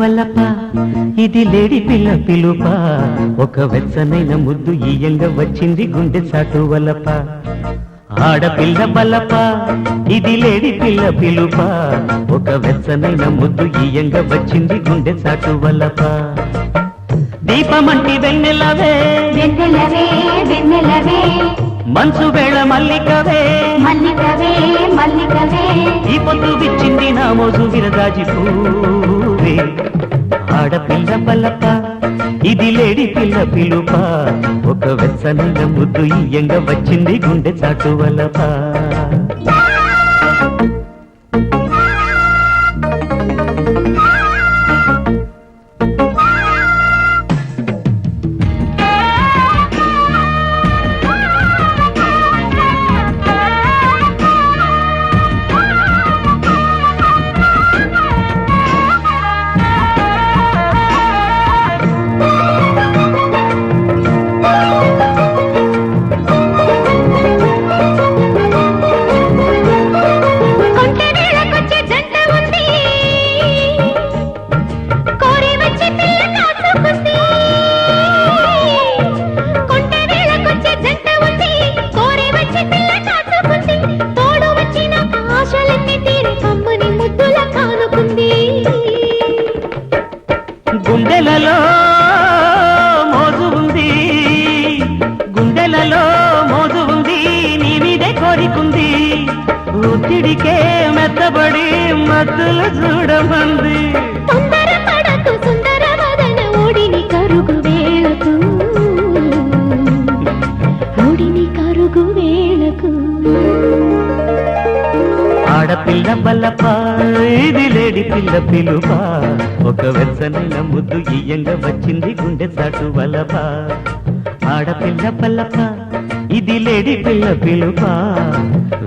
వల్లప ఇది లేడి పిల్ల పిలుప ఒక వెచ్చనైన ముద్దు ఈయంగా వచ్చింది గుండె చాటు వల్లప ఆడపిల్ల బల్లప ఇది లేడి పిల్ల పిలుప ఒక వెచ్చనైన ముద్దు ఈయంగా వచ్చింది గుండె చాటు వల్లప దీపమంటి వెన్నెలవే వెన్నెలవే వెన్నెలవే మంచు వేళ మల్లికవే మల్లికవే మల్లికవే ఈ పొద్దు విచ్చింది నా మోజు విరదాజి పూవే ఆడపిల్ల బల్లప ఇది లేడి పిల్ల పిలుప ఒక వెచ్చనైన ముద్దు ఈయంగా వచ్చింది గుండె చాటు వల్లప గుండెలలో మోజు ఉంది గుండెలలో మోజు ఉంది నీ మీదే కోరికుంది ఒత్తిడికే మెత్తబడి మత్తులు చూడమంది తొందరపడకు సుందర వదన ఓడిని కరుగు వేళకు ఓడిని కరుగు వేళకు ఆడపిల్ల బల్లప ఇది లేడి పిల్ల పిలుప ఒక వెచ్చనైన ముద్దు ఈయంగా వచ్చింది గుండె చాటు వల్లప ఆడపిల్ల బల్లప ఇది లేడి పిల్ల పిలుప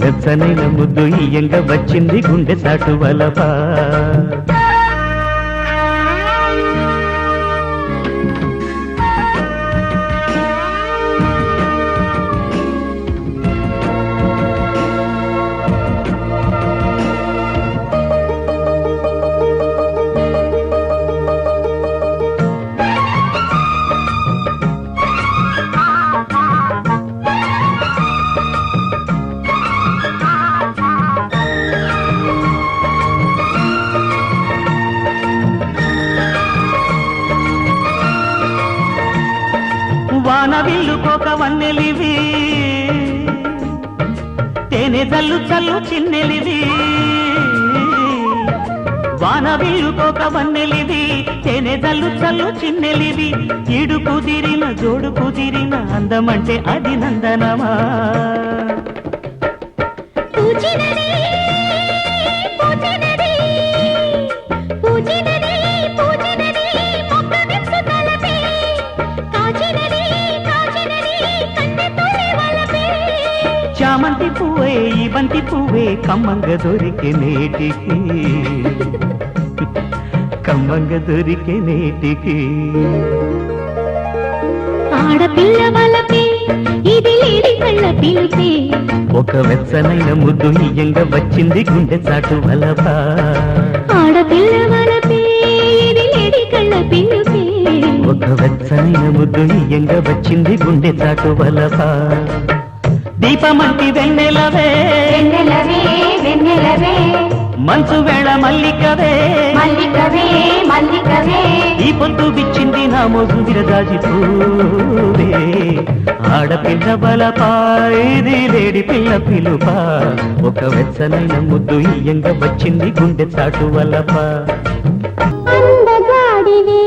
వెచ్చనైన ముద్దు ఈయంగా వచ్చింది గుండె చాటు వల్లప వానవిల్లుకోక వన్నెలివి తేనె జల్లు చల్లు చిన్నెలివి వానవిల్లుకోక వన్నెలివి తేనె జల్లు చల్లు చిన్నెలివి ఈడు కుదిరిన జోడు కుదిరిన అందమంటే అది నందనమా చామంతి పువ్వే ఈ బంతి పువ్వే కమ్మంగ దొరికే నేటికి కమ్మంగ దొరికే నేటికి ఆడపిల్ల వలపే ఇది లేడి కళ్ళ పిలుపే ఒక వెచ్చనైన ముద్దు ఈయంగా వచ్చింది గుండె చాటు వల్లప ఆడపిల్ల వలపే ఇది లేడి కళ్ళ పిలుపే ఒక వెచ్చనైన ముద్దు ఈయంగా వచ్చింది గుండె చాటు వల్లప దీపమంటి వెన్నెలవే వెన్నెలవే వెన్నెలవే మంచు వేళ మల్లికవే మల్లికవే మల్లికవే ఈ పొద్దు విచ్చింది నా మోజు విరదాజి పూవే ఆడపిల్ల బలప ఇది లేడి పిల్ల పిలుప ఒక వెచ్చనైన ముద్దు ఈయంగా వచ్చింది గుండె చాటు వల్లప అందగాడివే